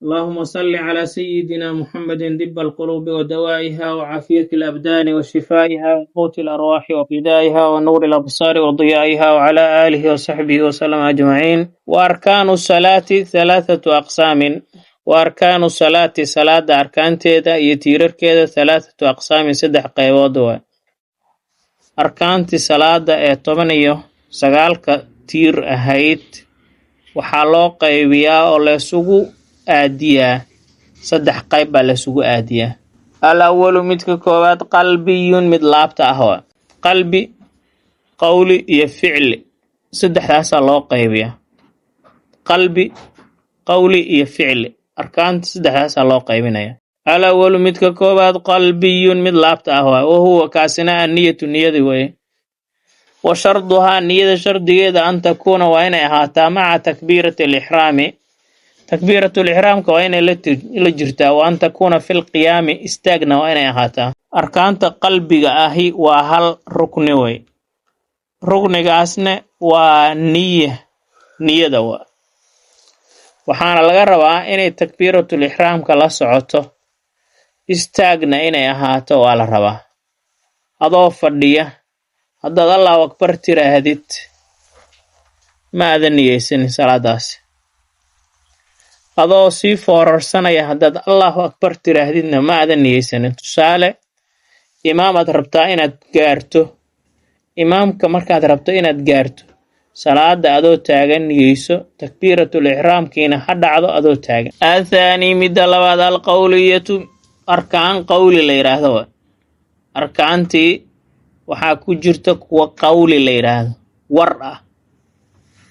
اللهم صل على سيدنا محمد طب القلوب ودوائها وعافية الأبدان وشفائها وقوت الأرواح وفدائها ونور الأبصار وضيائها وعلى آله وصحبه وسلم أجمعين. وأركان الصلاة ثلاثة أقسام. وأركان الصلاة صلاة أركان تيدا يتيرر كيدا ثلاثة أقسام سدح قيبود. أركان صلاة طبنيو سغالك تير أهيت وحالو قيبيا ولسوغو aadiyaa saddex qayb baa lasugu aadiyaa. al awalu midka koowaad qalbiyun mid laabta ah waa qalbi, qowli iyo ficli, saddexdaasaa loo qaybiyaa. qalbi, qowli iyo ficli, arkaanta saddexdaasaa loo qaybinaya. al awalu midka koowaad qalbiyun mid laabta ah waa wahuwa kaasina anniyatu niyadi weye. wa sharduhaa niyada shardigeeda an takuuna waa inay ahaataa maca takbiirati alixraami. takbiiratul ixraamka waa inay la jirtaa. wa an takuuna fil qiyaami istaagna waa inay ahaataa. arkaanta qalbiga ahi waa hal rukni wey. ruknigaasna waa niyada waa. waxaana laga rabaa inay takbiiratul ixraamka la socoto, istaagna inay ahaato waa la rabaa. adoo fadhiya haddaad allahu akbar tiraahdid ma aadan niyeysanin salaadaasi. adoo sii foorarsanaya haddaad allahu akbar tiraahdidna ma aadan niyeysanin. tusaale, imaamaad rabtaa inaad gaarto. imaamka markaad rabto inaad gaarto salaada adoo taagan niyeyso, takbiiratul ixraamkiina ha dhacdo adoo taagan. athaani midda labaad alqowliyatu arkaan qowli la yidhaahdo. arkaantii waxaa ku jirta kuwa qowli la yidhaahdo, war ah.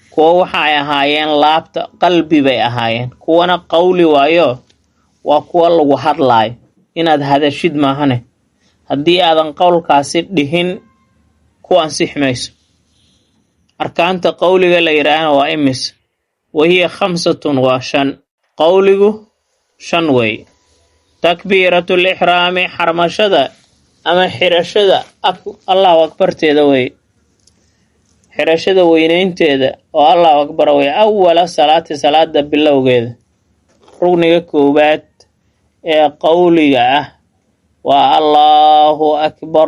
kuwa waxa ay ahaayeen laabta, qalbi bay ahaayeen. kuwana qowli waayo waa kuwa lagu hadlaayo, inaad hadashid maahane. haddii aadan qowlkaasi dhihin ku ansix mayso. arkaanta qowliga la yidhaahna waa imis? wahiya 5 waa 5. qowligu 5 wey. takbiiratul ixraami xarmashada ama xirashada allahu akbarteeda wey. xirashada weynaynteeda oo allahu akbar wey. awala salaati salaada bilowgeeda. rugniga koowaad ee qowliga ah waa allahu akbar.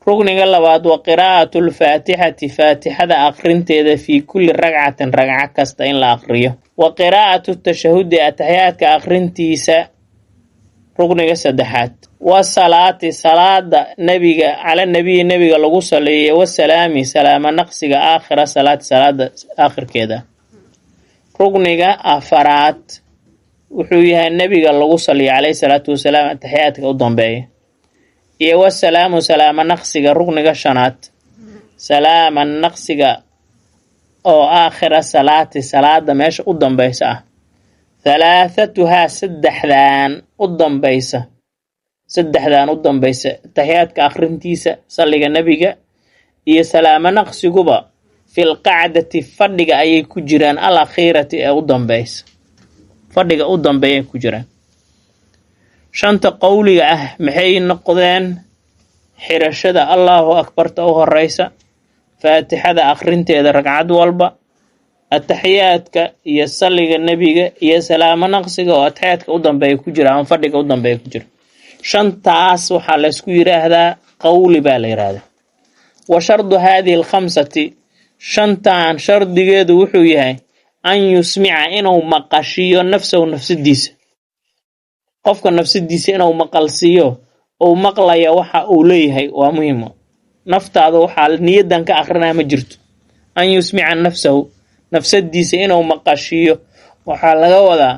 rugniga labaad waa qiraa'atul faatixati faatixada aqrinteeda fii kulli ragcatin ragca kasta in la aqriyo. wa qiraa'atu tashahudi ataxiyaadka aqrintiisa. rugniga saddexaad wa salaati salaada nabiga cala nabiyi nabiga lagu saleeyay wasalaami salaama naqsiga aakhira salaati salaada aakhirkeeda. rugniga afaraad wuxuu yahay nabiga lagu saliyo calayhi salaatu wasalaam ataxiyaadka u dambeeya. iyo wasalaamu salaama naqsiga rugniga 5aad salaama naqsiga oo aakhira salaati salaada meesha u dambeysa ah. halaathatuhaa saddexdaan u dambaysa taxiyaadka akhrintiisa, salliga nebiga iyo salaamo naqsiguba fil qacdati fadhiga ayay ku jiraan al akhiirati ee u dambaysa. fadhiga u dambeeyay ku jiraan. 5 qowliga ah maxay noqdeen? xirashada allahu akbarta u horeysa, faatixada akhrinteeda ragcad walba, ataxiyaadka iyo salliga nebiga iyo salaamo naqsiga oo ataxiyaadka u dambeeya ku jira ama fadhiga u dambeeya ku jira. 5taas waxaa la isku yiraahdaa qowli baa la yiraahdaa. wa shardu haadihi al-5 5tan shardigeedu wuxuu yahay an yusmica inuu maqashiyo nafsahu nafsadiisa. qofka nafsadiisa inuu maqalsiiyo oo maqlaya waxa uu leeyahay waa muhiim. naftaada waxaa niyadan ka aqrinaa ma jirto. an yusmica nafsahu nafsadiisa inuu maqashiyo waxaa laga wadaa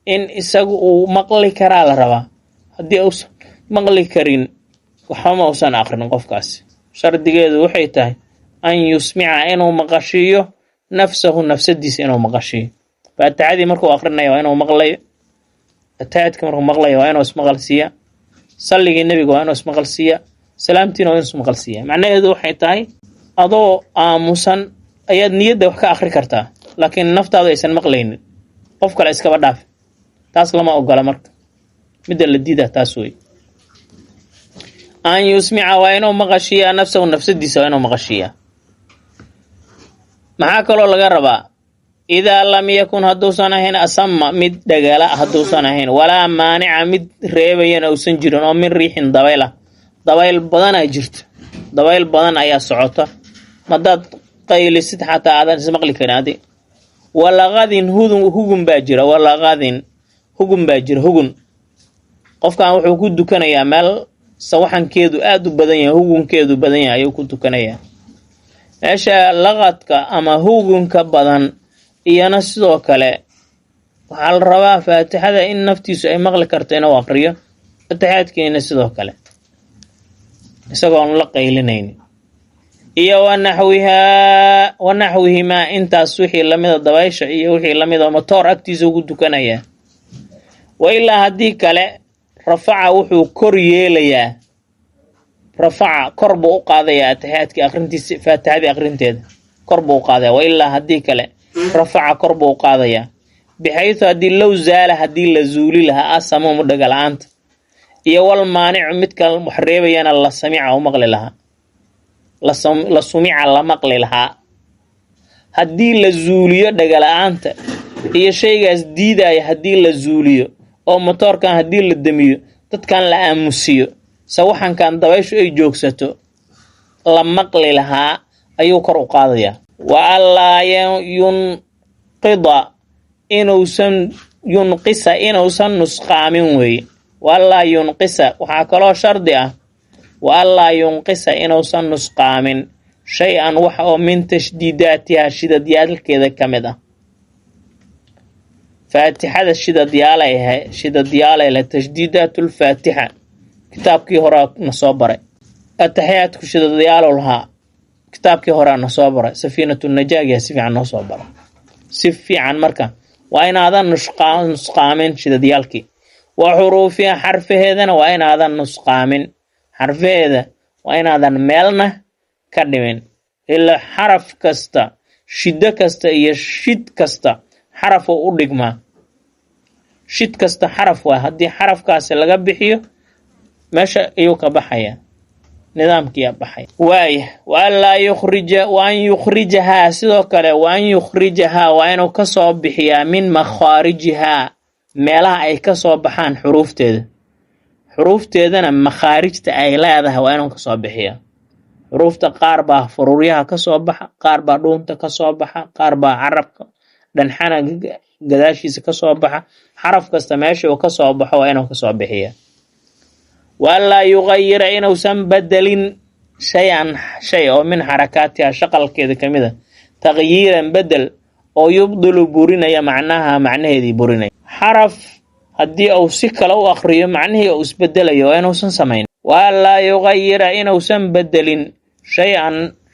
in isagu uu maqli karaa la rabaa. haddii uusan maqli karin waxba ma uusan aqrin qofkaasi. shardigeedu waxay tahay an yusmica inuu maqashiyo nafsahu nafsadiisa inuu maqashiyo. faatixadii markuu aqrinayo waa inuu maqlayo. ataxiyaadka markuu maqlayo waa inuu ismaqalsiiya. salligii nebiga waa inuu ismaqalsiiya. salaamtiina waa inuu ismaqalsiiya. macnaheedu waxay tahay adoo aamusan ayaad niyadda wax ka akhri kartaa, laakiin naftaadu aysan maqlaynin. qof kale iskaba dhaaf. taas lama ogola marka. midda la diidaa taas wey. an yusmica waa inuu maqashiyaa nafsahu nafsadiisa waa inuu maqashiyaa. maxaa kaloo laga rabaa? إذا لم يكن هدو سنهين أسمى مد دقالا هدو سنهين ولا مانع مد ريبين أو سنجرون أو من ريح ضويلة ضويل بدن أجرت ضويل بدن أيا سعوطة مدد قيل ست حتى هذا اسمق لي كنادي ولا غادين هجوم باجرة ولا غادين هجوم باجرة هجوم قف كان وحuu ku dukanayaa meel sawaxankeedu aad u badan yahay hugunkeedu badan yahay ayuu ku dukanayaa meesha laqadka ama hugunka badan iyana sidoo kale waxaa la rabaa faatixada in naftiisu ay maqli karto inuu aqriyo ataxaadkeena sidoo kale isagoo la qaylinaynin iyo wanaxwihima intaas wixii lamida dabaysha iyo wixii lamida motor agtiisa ugu dukanaya wa ilaa haddii kale rafaca wuxuu kor yeelayaa rafaca kor buu u qaadayaa ataxaadkii aqrintiisa faatixadii aqrinteeda kor buu u qaadayaa wa ilaa haddii kale rafaca kor buu u qaadayaa bixaytu haddii low zaala haddii la zuuli lahaa asamuumu dhagala-aanta iyo wal maanicu midka wax reebayana la samica u maqli lahaa la sumica la maqli lahaa haddii la zuuliyo dhagala-aanta iyo shaygaas diidaya haddii la zuuliyo oo motorkan haddii la damiyo dadkan la aamusiyo sawaxankan dabayshu ay joogsato la maqli lahaa ayuu kor u qaadayaa wa allaa yunqisa inuusan nusqaamin weeye wa allaa yunqisa waxaa kaloo shardi ah wa allaa yunqisa inuusan nusqaamin shay-an wax oo min tashdiidaatiha shidadyaalkeeda ka mid ah faatixada shidadyaalay leh tashdiidaatulfaatixa kitaabkii horaa na soo baray ataxiyaadku shidadyaalow lahaa kitaabkii horaa na soo baray safiinatunnajaagiya si fiican noo soo baray si fiican marka waa inaadan nusqaamin shidadyaalkii wa xuruufiha xarfaheedana waa inaadan nusqaamin xarfaheeda waa inaadan meelna ka dhimin ilaa xaraf kasta shiddo kasta iyo shid kasta xaraf oo u dhigmaa shid kasta xaraf waa haddii xarafkaasi laga bixiyo meesha ayuu ka baxaya nidaamkiiyaa baxaya waaya waan yukhrijahaa sidoo kale waan yukhrijahaa waa inuu ka soo bixiyaa min makhaarijihaa meelaha ay ka soo baxaan xuruufteedana makhaarijta ay leedahay waa inuu ka soo bixiyaa xuruufta qaar baa fururyaha ka soo baxa qaar baa dhuunta ka soo baxa qaar baa carabka dhanxana gadaashiisa ka soo baxa xaraf kasta meesha uu ka soo baxo waa inuu ka soo bixiyaa waalaa yuqayira inuusan bedelin shay oo min xarakaatiha shaqalkeeda ka mid a taqyiiran bedel oo yubdilu burinaya macnaheedii burinaya xaraf haddii uu si kale u aqriyo macnihii uu isbedelayo waa inuusan samayn waalaa yuqayira inuusan bedelin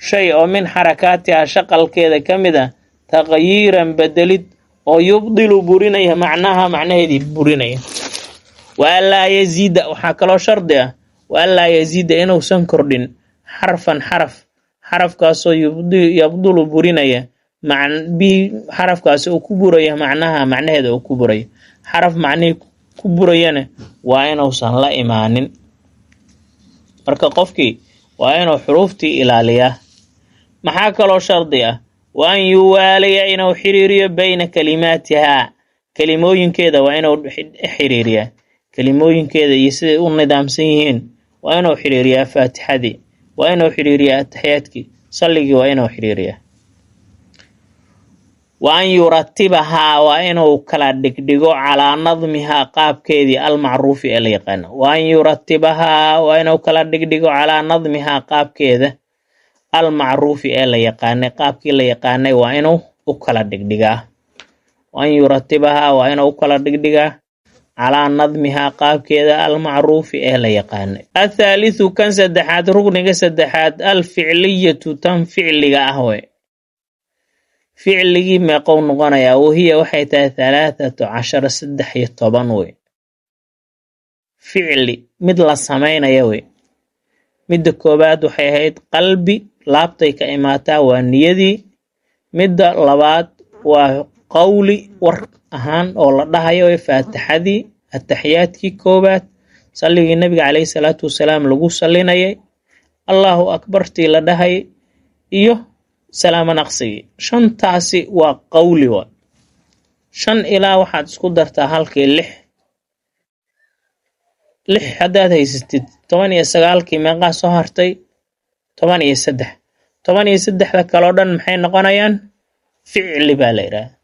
shay oo min xarakaatiha shaqalkeeda ka mid a taqyiiran bedelid oo yubdilu burinaya macnaheedii burinaya waalaa yaziida waxaa kaloo shardi ah waalaa yaziida inuusan kordhin xarfan xarafkaasoo yabdulu burinaya xarafkaasi uu ku buraya macnaheeda uu ku burayo xaraf macnihii ku burayana waa inuusan la imaanin marka qofkii waa inuu xuruuftii ilaaliyaa maxaa kaloo shardi ah waan yuwaaliya inuu xiriiriyo bayna kalimaatihaa kelimooyinkeeda waa inuu xiriiriyaa kelimooyinkeeda iyo siday u nidaamsan yihiin waa inuu xiriiriyaa faatixadii waa inuu xiriiriyaa ataxiyaadkii salligii waa inuu xiriiriyaa wa an yuratibahaa waa inuu kala dhigdhigo calaa nadmihaa qaabkeedii almacruufi ee la yaqaano wa an yuratibahaa waa inuu kala dhigdhigo calaa nadmihaa qaabkeeda almacruufi ee la yaqaanay qaabkii la yaqaanay waa inuu u kala dhigdhigaa wa an yuratibahaa waa inuu u kala dhigdhigaa calaa nadmihaa qaabkeeda almacruufi ee la yaqaanay athaalithu kan saddexaad rugniga saddexaad alficliyatu tan ficliga ah wey ficligii meeqow noqonayaa wahiya waxay tahay 13 wey ficli mid la samaynaya wey midda koobaad waxay ahayd qalbi laabtay ka imaataa waa niyadii midda labaad waa qawli war ahaan oo la dhahayo faatixadii ataxiyaadkii koobaad salligii nabiga calayhi salaatu wasalaam lagu sallinayay allahu akbartii la dhahayay iyo salaamo naqsigii shantaasi waa qawli wa shan ilaa waxaad isku dartaa halkii lix haddaad haysatid 19kii meeqaa soo hartay 13 13da kaloo dhan maxay noqonayaan ficli baa la yidhaahdaa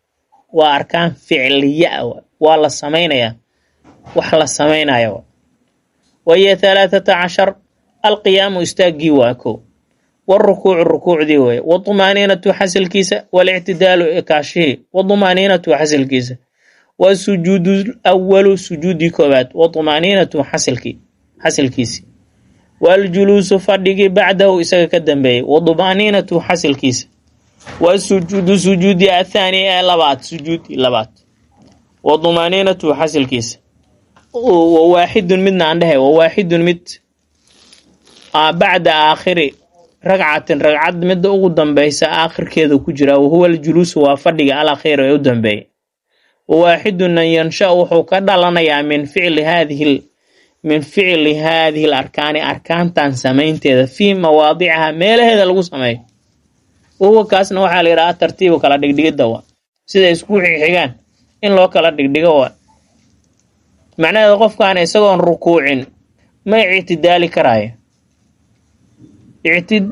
waa arkaan ficliya waa la samaynayaa wax la samaynaya وهي 13 القيام استاغي واكو والركوع الركوع دي وي والطمانينة حسل كيسة والاعتدال إكاشي والطمانينة حسل كيسة والسجود الأول سجود كوبات والطمانينة حسل كيسة والجلوس فردق بعده إساق كدنبي والطمانينة حسل كيسة والسجود سجود الثاني لبات والطمانينة حسل كيسة وواحد منا عندها وواحد مت بعد آخر رقعة مد أقدم بيس آخر كذا كجرا وهو الجلوس وفرق على خير يقدم بي وواحد ينشأ وحكد لنا من فعل هذه الأركان أركان تنسمين تذا في مواضعها ميل هذا القسمي وهو كاسنا وحال رأى ترتيب وكلا دقدق الدواء سيدا يسكوحي حيقان إن لو كلا دقدق معناه قف كان يسوون ركوع ما اعتدال كرايه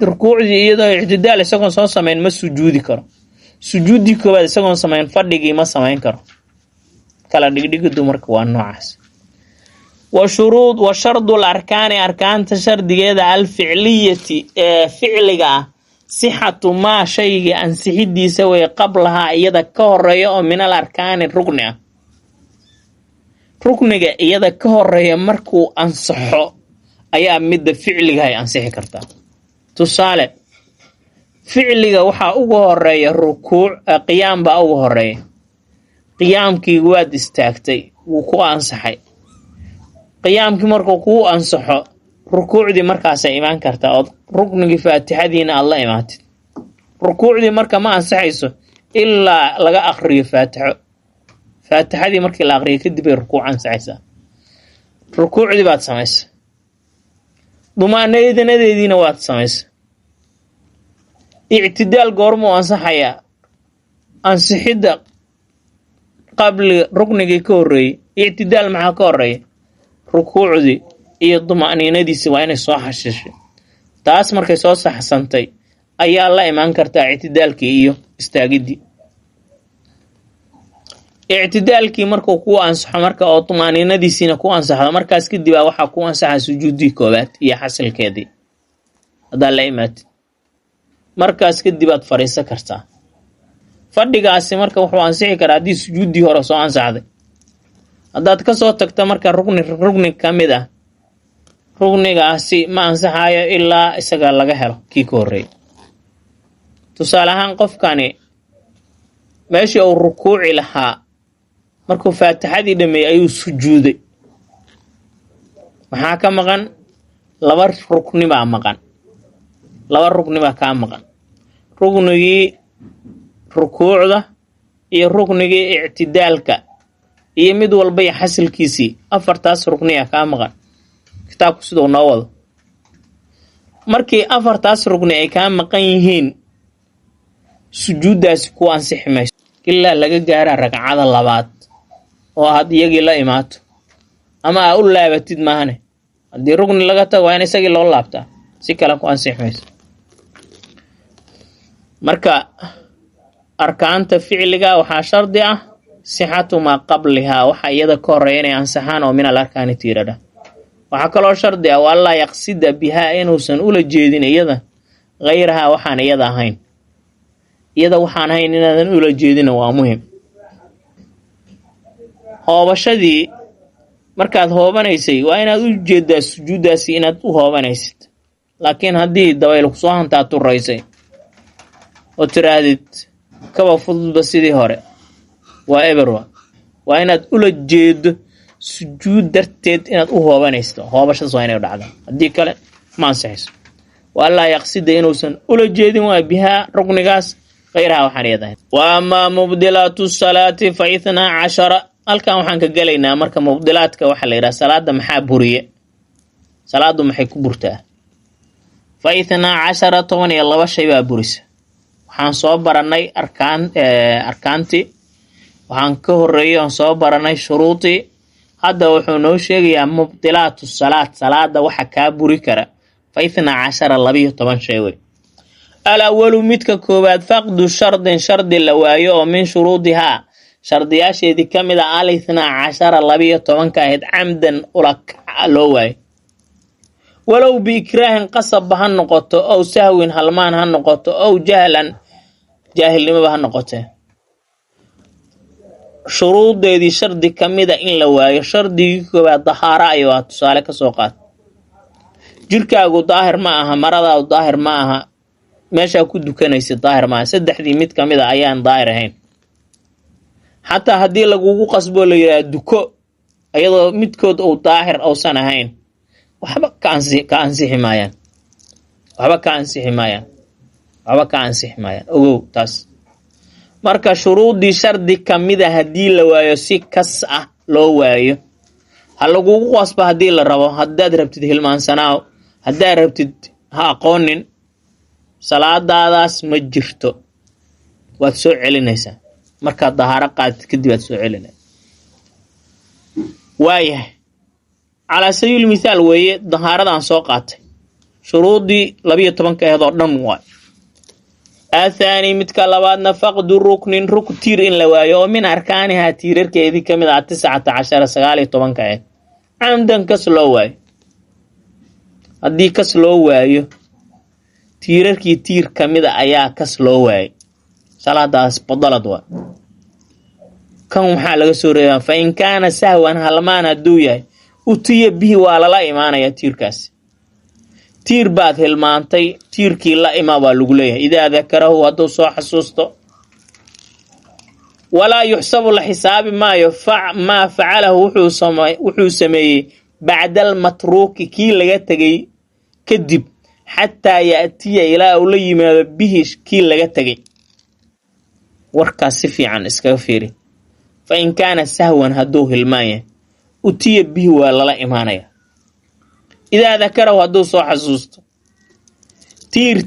ركوعدي iyadoo اعتدال isagoon soo sameyn ma sujuudi karo sujuudi koobaad isagoon sameyn fadhigi ma sameyn karo kala dhigdhigidu marka waa noocaas wa shuruud wa shardu al-arkaan arkaanta shardigeeda al-ficliyati ficliga sihhatu ma shayga ansixidiisa way qablaha iyada ka horeeyo oo min al-arkaan rukni rukniga iyada ka horeeya markuu ansaxo ayaa mid ficliga ay ansixi kartaa tusaale ficliga waxa ugu horeeya rukuuc qiyaam baa ugu horeeya qiyaamkii waad istaagtay wuu ku ansaxay qiyaamkii markuu ku ansaxo rukuucdii markaas ay iman kartaa oo ruknigii faatixadiina alla imaatid rukuucdii marka ma ansaxayso ilaa laga akhriyo faatixadii markii la akhriyo kadib ay rukuuc ansaxaysaa rukuucdii baad samaysay dumaanadeediina waad samaysay اعتدال قرمو أنصحيا أنصحيدا قبل ركنك كوري اعتدال مع كوري ركوع دي إيه الضمانينة دي سواين الصحة الشيء تاس مركي صوصة حسنتي أي الله إمان كرتا اعتدال كي إيو استاقيد دي اعتدال كي مركو كو أنصح مركا أو الضمانينة دي سينا كو أنصح مركا اسكد دي باوحا كو أنصح سجود دي كوبات إيا حسل كيدي هذا الله إمات markaas kadib aad fariisan kartaa fadhigaasi marka wuxuu ansixi karaa hadii sujuudi hore soo ansaxday hadaad ka soo tagto marka rukni kamid ah ruknigaasi ma ansaxayo ilaa isaga laga helo kii ka horeeyay tusaale ahaan qofkani meeshii uu rukuuci lahaa markuu faatixadii dhameeyay ayuu sujuuday maxaa ka maqan laba rukni baa maqan laba rukni baa ka maqan ruknigii rukuucda iyo ruknigii i'tidaalka iyo mid walba ya xasilkiisii afartaas rukni ka maqan kitaabku sidoo noo wado markii afartaas rukni ay ka maqan yihiin sujuudaasi ku ansixi mayso ilaa laga gaaro ragcada labaad oo had iyagii la imaato ama u laabatid maahane hadii rukni laga tago waa in isagii loo laabtaa si kala ku ansixi mayso marka arkaanta ficliga waxa shardi ah sihhatu ma qablaha waxa iyada ka horeeya inay ansaxaan oo min al-arkaan tiirada waxa kale oo shardi ah walla yaqsida biha inuusan ula jeedin iyada غيرها waxaan iyada ahayn iyada waxaan ahayn inaadan ula jeedin waa muhiim hoobashadii markaad hoobanaysay waa inaad u jeedaa sujuudaasi inaad u hoobanaysid laakiin hadii dabayl ku soo hantaa turaysay oo tiraadid kaba fududba sidii hore waa eberwa waa inaad ula jeedo sujuud darteed inaad u hoobanaysto hoobashadaas waa inay dhacdo hadii kale ma ansaxayso walla yaqsida inuusan ula jeedin waa biha ruknigaas غيرها waxaan yeedahay wa ma mubdilatu salati fa 12 halkan waxaan ka galaynaa marka mubdilaadka waxa la yiraahdaa salaada maxaa buriye salaadu maxay ku burtaa fa 12 toban iyo laba shay baa burisa waxaan soo baranay arkaantii, waxaan ka horreeyay aan soo baranay shuruudii. hadda wuxuu noo sheegayaa mubdilaatu salaada waxa kaa buri kara fa 12 shay wey. alawalu midka koowaad faqdu shardin shardi la waayo oo min shuruudihaa shardiyaasheedii ka mid ah 12 ahayd camdan ulakaca loo waayo, walow biikraahin qasabba ha noqoto ow sahwin halmaan ha noqoto ow jahlan jaahilnimoba ha noqotee. shuruudeedii shardi ka mida in la waayo. shardigii koowaad dahaara ayo ah. tusaale ka soo qaad, jirkaagu daahir ma aha, maradaadu daahir ma aha, meeshaa ku dukanaysid daahir ma aha. saddexdii mid ka mid a ayaan daahir ahayn. xataa haddii lagugu qasboo la yidhaha duko iyadoo midkood uu daahir uusan ahayn, waxba ka ansixi maayaan. ogow taas. marka shuruudii shardi ka mida haddii la waayo si kas ah loo waayo, ha lagugu qasba haddii la rabo. haddaad rabtid hilmaansanaaw, haddaad rabtid ha aqoonin, salaadaadaas ma jirto, waad soo celinaysaa. markaad dahaaro qaadid kadib waad soo celinaysa. waayahay, calaa sabiil mithaal weeye dahaaradaan soo qaatay, shuruudii 12 aheed oo dhan waay. athaani midka labaadna faqdu ruknin tiir in la waayo oo min arkaanihaa tiirarkeedii ka mid ah 19 aheed camdan kas loo waayo. haddii kas loo waayo, tiirarkii tiir ka mida ayaa kas loo waayay, salaadaas badalad waa. kan waxaa laga soo reebaa fa in kaana sahwan halmaan hadduu yahay utiya bihi waa lala imaanayaa tiirkaasi. tiir baad hilmaantay, tiirkii la ima baa lagu leeyahay. idaa dakarahu hadduu soo xasuusto. walaa yuxsabu la xisaabi maayo maa facalahu wuxuu sameeyey bacda almatruuki kii laga tegay kadib, xataa ya'tiya ilaa uu la yimaado bihi kii laga tegay. warkaas si fiican iskaga fiiri. fa in kaana sahwan hadduu hilmaan yahay utiya bihi waa lala imaanayaa. idaa dakarahu hadduu soo xasuusto.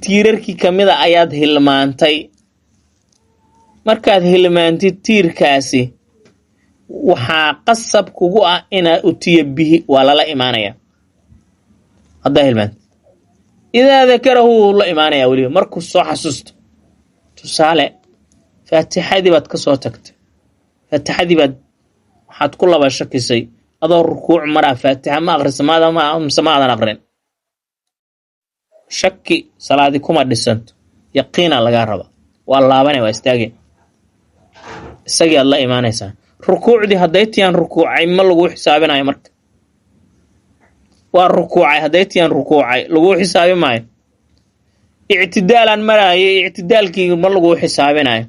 tiirarkii ka mida ayaad hilmaantay. markaad hilmaantid tiirkaasi waxaa qasab kugu ah inaad utiya bihi waa lala imaanayaa. haddaa hilmaantid idaa dakarahu wuu la imaanayaa weliba markuu soo xasuusto. tusaale, faatixadii baad ka soo tagtay, faatixadii baad waxaad ku laba shakisay adoo rukuuc maraa faatixa ma aqrisa mise maadan aqrin. shaki salaadi kuma dhisanto, yaqiina lagaa raba. waa laabanay, waa istaageen, isagii aad la imaanaysaa. rukuucdii hadday tiyaan rukuucay ma laguu xisaabinayo. marka waa rukuucay, hadday tiyaan rukuucay laguu xisaabi maayo. ictidaalaan maraayay, ictidaalkii ma laguu xisaabinayo.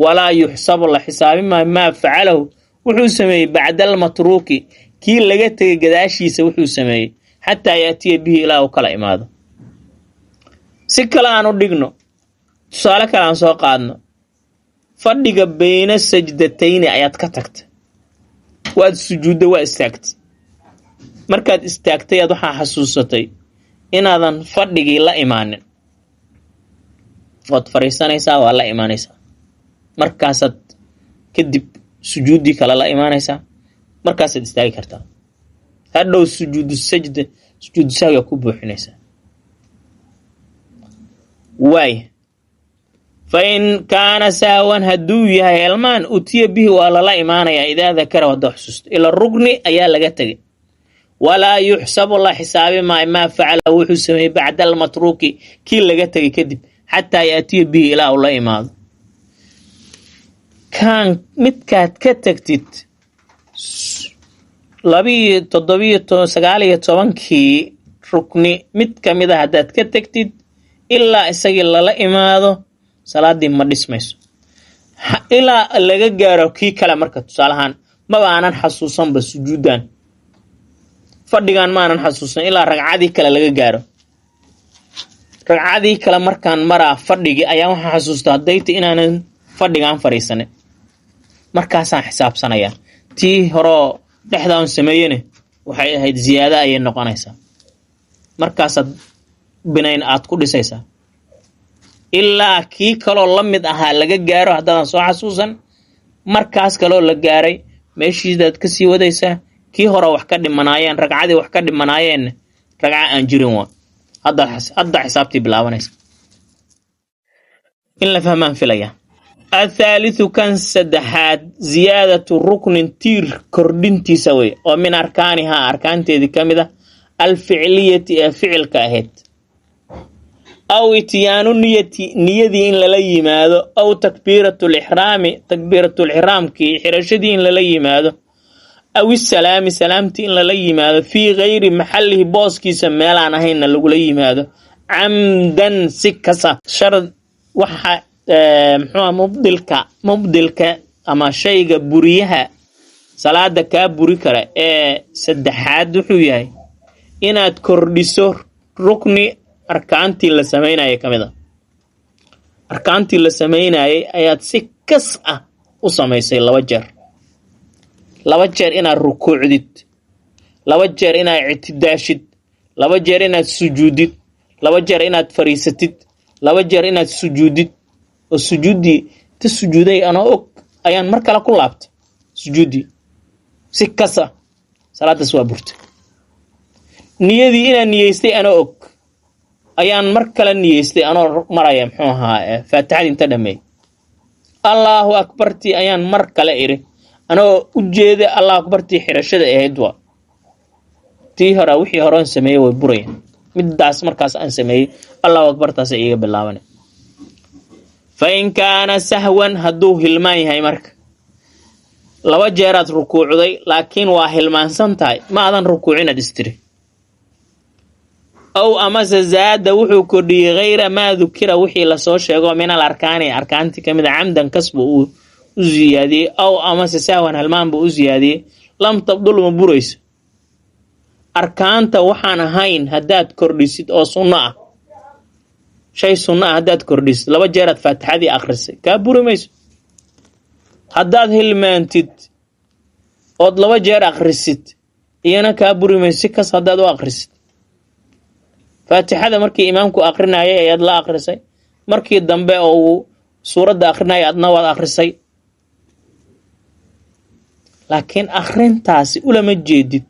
walaa yuxsabu la xisaabi maayo maa facalahu wuxuu sameeyey bacda almatruuki kii laga tegay gadaashiisa wuxuu sameeyey, xataa yaatiya bihi ilaa uu kala imaado. si kale aan u dhigno, tusaale kale aan soo qaadno. fadhiga bayna sajdatayni ayaad ka tagtay, waad sujuudda, waa istaagtay. markaad istaagtay aad waxaa xasuusatay inaadan fadhigii la imaanin. waad fariisanaysaa, waa la imaanaysaa. markaasaad kadib sujuuddii kale la imaanaysaa. markaasaad istaagi kartaa. hadhow sujuudu sahwiga ku buuxinaysaa. waay, fa in kaana sahwan hadduu yahay helmaan utiya bihi waa lala imaanayaa. idaa dakara hadduu xusuusto. ila rugni ayaa laga tegay. walaa yuxsabu la xisaabi maayo maa facala wuxuu sameeyey bacda almatruuki kii laga tegay kadib, xataa yaatiya bihi ilaa uu la imaado. kaan midkaad ka tagtid 19 rukni mid ka mid a haddaad ka tagtid ilaa isagii lala imaado, salaadii ma dhismayso. ilaa laga gaaro kii kale. marka tusaalahaan maba aanan xasuusanba sujuudan, fadhigan maanan xasuusan ilaa ragcadii kale laga gaaro. ragcadii kale markaan maraa fadhigii ayaan waxaan xasuusta haddayta inaanan fadhigaan fadhiisanin. markaasaan xisaabsanayaa. tii horoo dhexdaan sameeyene waxay ahayd ziyaada ayay noqonaysaa. markaasaad binayn aad ku dhisaysaa. ilaa kii kaloo la mid ahaa laga gaaro haddaadan soo xasuusan markaas kaloo la gaaray meeshiidaad ka sii wadaysaa kii hore wax ka dhimanaayeen ragcadii wax ka dhimanaayeenna ragca aan jirin waa hadda xisaabtii bilaabanaysa in la fahmaan filaya athaalithu kan saddexaad ziyaadatu ruknin tiir kordhintiisa wey oo min arkaanihaa arkaanteedii ka mid ah alficliyati ee ficilka ahayd aw ityaanu niyadii in lala yimaado aw takbiiratulixraamkii xirashadii in lala yimaado aw isalaami salaamtii in lala yimaado fii gayri maxallihi booskiisa meelaan ahaynna lagula yimaado camdan si kasa sharad waxa mubdilka ama shayga buriyaha salaada kaa buri kara ee saddexaad wuxuu yahay inaad kordhiso rukni arkaantii la samaynayay ka mid a arkaantii la samaynayay ayaad si kas ah u samaysay laba jeer inaad rukuucdid laba jeer inaad ictidaashid laba jeer inaad sujuudid laba jeer inaad fariisatid laba jeer inaad sujuudid oo sujuuddii ta sujuuday anoo og ayaan mar kale ku laabtay sujuuddii si kasa salaadaas waa burta niyadii inaan niyeystay anoo og ayaan mar kale niyeystay anoo maraya muxuu ahaa faatixadii inta dhameey allahu akbartii ayaan mar kale iri anoo u jeeda allahu akbartii xirashada ahayd waa tii hore wixii horean sameeyey way burayaan middaas markaas aan sameeyey allahu akbartaas iiga bilaabanay fa in kaana sahwan hadduu hilmaan yahay marka laba jeeraad rukuucday laakiin waa hilmaansan tahay ma adan rukuucinaad istiri aw amase zaada wuxuu kordhiyey hayra maa dukira wixii lasoo sheego min al arkaani arkaantii ka mid a camdan kasbu uu u ziyaadiyey aw amase sahwan halmaan buu u ziyaadiyey lam tabdul ma burayso arkaanta waxaan ahayn haddaad kordhisid oo sunno ah shay sunno ah haddaad kordhisid laba jeeraad faatixadii akhrisay kaa buri mayso haddaad hilmaantid ood laba jeer akhrisid iyana kaa buri mayso si kas haddaad u akhrisid faatixada markii imaamku akhrinayay ayaad la akhrisay markii dambe oo uu suuradda akhrinayay adna waad akhrisay laakiin akhrintaasi ulama jeedid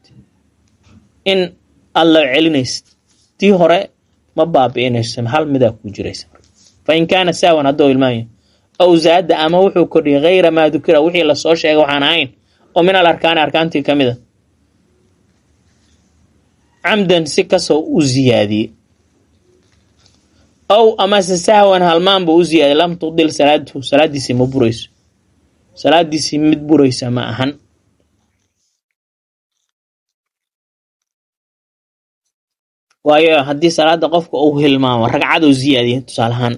in aad la celinaysid tii hore ma baabi'inayso hal midaa ku jiraysa fa in kaana saawan hadduu ilmaanya aw zaada ama wuxuu kordhiyey hayra maa dukira wixii lasoo sheegay waxaan ahayn oo min al arkaani arkaantii ka mid a camdan si kasoo u ziyaadiyey aw amase sahwan halmaan buu u ziyaadiyey lam tudil salaadiisii ma burayso salaadiisii mid buraysa ma ahan waayo haddii salaada qofka uu hilmaamo ragcaduu ziyaadiyey tusaalahaan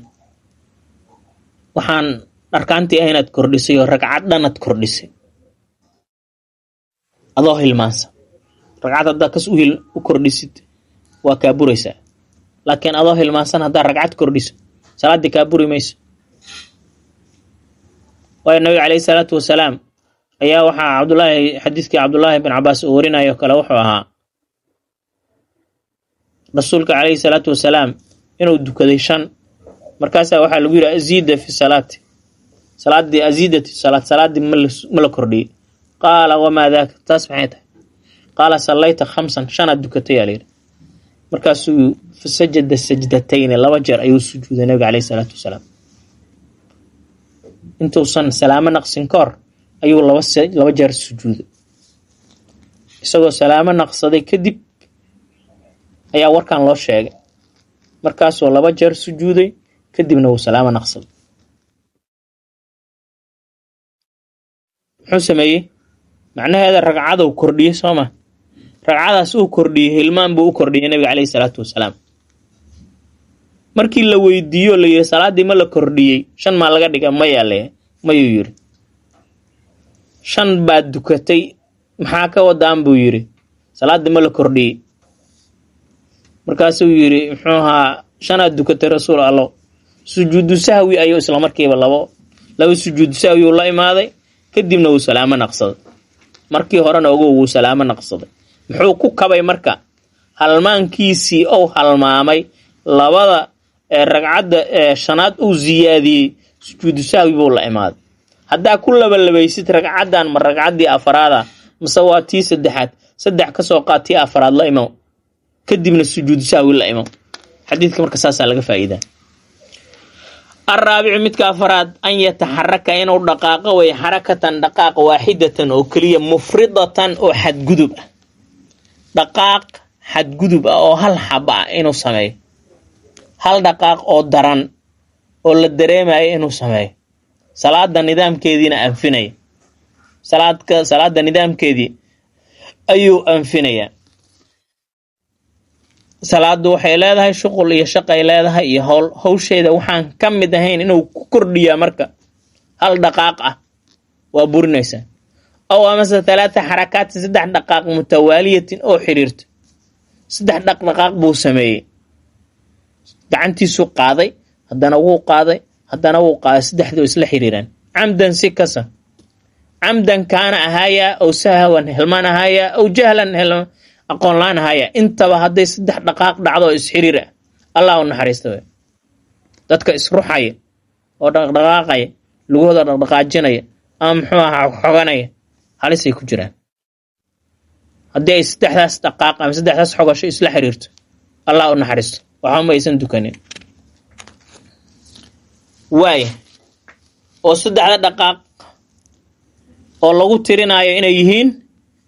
waxaan arkaantii ah inaad kordhisay oo ragcad dhanaad kordhisay adoo hilmaansan ragcad haddaa kas u kordhisid waa kaa buraysaa laakiin adoo hilmaansan haddaa ragcad kordhiso salaaddii kaa buri mayso waayo nabiga calayhi salaatu wasalaam ayaa waxaa xadiidkii cabdullaahi bin cabaas uu warinayo kale wuxuu ahaa rasuulka calayhi salaatu wasalaam inuu dukaday 5 markaasaa waxaa lagu yidhi aziida fi salaati salaaddii aziidati salaaddii ma la kordhiyey qaala wamaa daaka taas maxay tahay qaala sallayta 5 5aad dukatay yaa layidhi markaasuu fasajada sajdatayn 2 jeer ayuu sujuuday nabiga calayhi salaatu wasalaam intuusan salaamo naqsin ka hor ayuu 2 jeer sujuuday isagoo salaamo naqsaday kadib ayaa warkan loo sheegay markaasoo 2 jeer sujuuday kadibna uu salaamo naqsaday muxuu sameeyey macnaheeda ragcaduu kordhiyey sooma ragcadaas uu kordhiyey hilmaan buu u kordhiyey nabiga calayhi salaatu wasalaam markii la weydiiyo la yidhi salaaddii ma la kordhiyey 5 maa laga dhiga mayuu yidhi 5 baad dukatay maxaa ka wadaan buu yidhi salaaddii ma la kordhiyey markaasuu yidhi muxuu ahaa 5aad dukatay rasuul allo sujuudu sahwi ayuu isla markiiba laba sujuudu sahwi uu la imaaday kadibna uu salaamo naqsaday markii horena wuu salaamo naqsaday muxuu ku kabay marka halmaankiisii oo halmaamay labada ragcadda shanaad uu ziyaadiyey sujuudu sahwi buu la imaad haddaa ku labalabeysid ragcaddan ma ragcaddii afaraada mise waa tii saddexaad saddex ka soo qaad tii afaraad la imow kadibna sujuudu sahwi la imow xadiidka marka saasaa laga faa'iidaa الرابع متك أفراد أن يتحرك إنه دقاقة وهي حركة دقاقة واحدة أو كلية مفردة أو حد جذب دقاق حد جذب أو هل حبا إنه سمي هل دقاق أو دران أو الدريم إنه سمي صلاة النظام كذي أنفني صلاة النظام كذي أيو أنفني salaadu waxay leedahay shuqul iyo shaqo ay leedahay iyo hawsheeda waxaan ka mid ahayn inuu ku kordhiyo marka hal dhaqaaq ah waa burinaysa aw amasa 3 xarakaat 3 dhaqaaq mutawaaliyatin oo xiriirto 3 dhaqaaq buu sameeyay gacantiisu qaaday haddana wuu qaaday saddexdu isla xiriiraan amdan sikasa amdan kaana ahaya aw sahwan hilman ahaya aw jahlan hilman aqoon laan haya intaba haday 3 dhaqaaq dhacdo isxiriir Allah u naxariisto dadka isruxaya oo dhaqaaqaya lugooda dhaqaajinaya ama muxuu ahaa xoganaya halis ay ku jiraan haday 3daas dhaqaaq ama 3daas xogasho isla xiriirto Allah u naxariisto waxa ma aysan dukanin way oo 3 dhaqaaq oo lagu tirinayo inay yihiin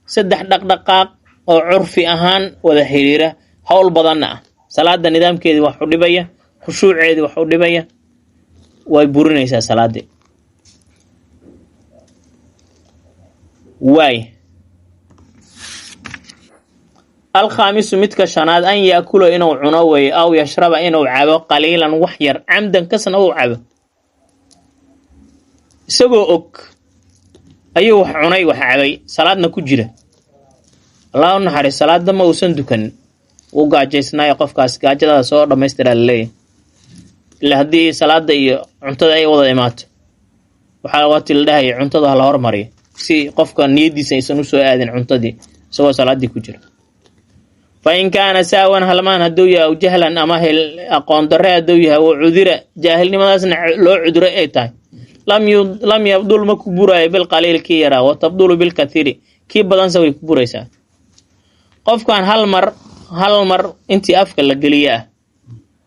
3 dhaqaaq oo curfi ahaan wada xiriira hawl badan ah salaada nidaamkeedii wax u dhibaya khushuuceedii wax u dhibaya way burinaysaa salaadii way الخامس متك شناد أن يأكل إنه عنوي أو يشرب إنه عبا قليلا وحير عمدا كسن أو عبا سبو أك أيوه عني وحعبي صلاتنا كجرة الله نحرس صلاة دم وسندكن وقاجسنا يقف كاس قاجدا صور دمستر الليل إلا هدي صلاة دي عنتدا أي وضع مات وحالوات الله عنتدا هالهور مري سي قف كان نيدي سيسنو سؤال عنتدي سوى صلاة دي كجرة فإن كان ساوا هلمان هدويا أو جهلا أماهل أقوان درها هدويا وعذرة جاهل لماذا لو عذرة أيتاي لم يبدل مكبورة بالقليل كيرا وتبدل بالكثير كيف بدن سوي كبوريسا قف كان هل مر انتي أفكر لقلياه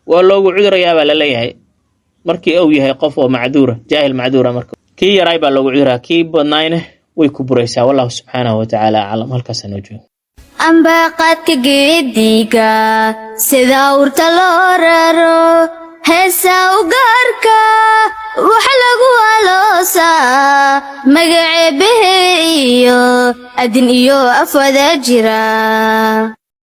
ولو عذرة يابا لليهي مركي أويهي قف ومعذورة جاهل معذورة مركي كي يرايبا لو عذرة كي بدناينه ويكبوريسا والله سبحانه وتعالى أعلم هل كسنوجه ambaqaadka geediga sida urta loo raro heesa u gaarka wax lagu aloosaa magaceebahe iyo adin iyo afwada jira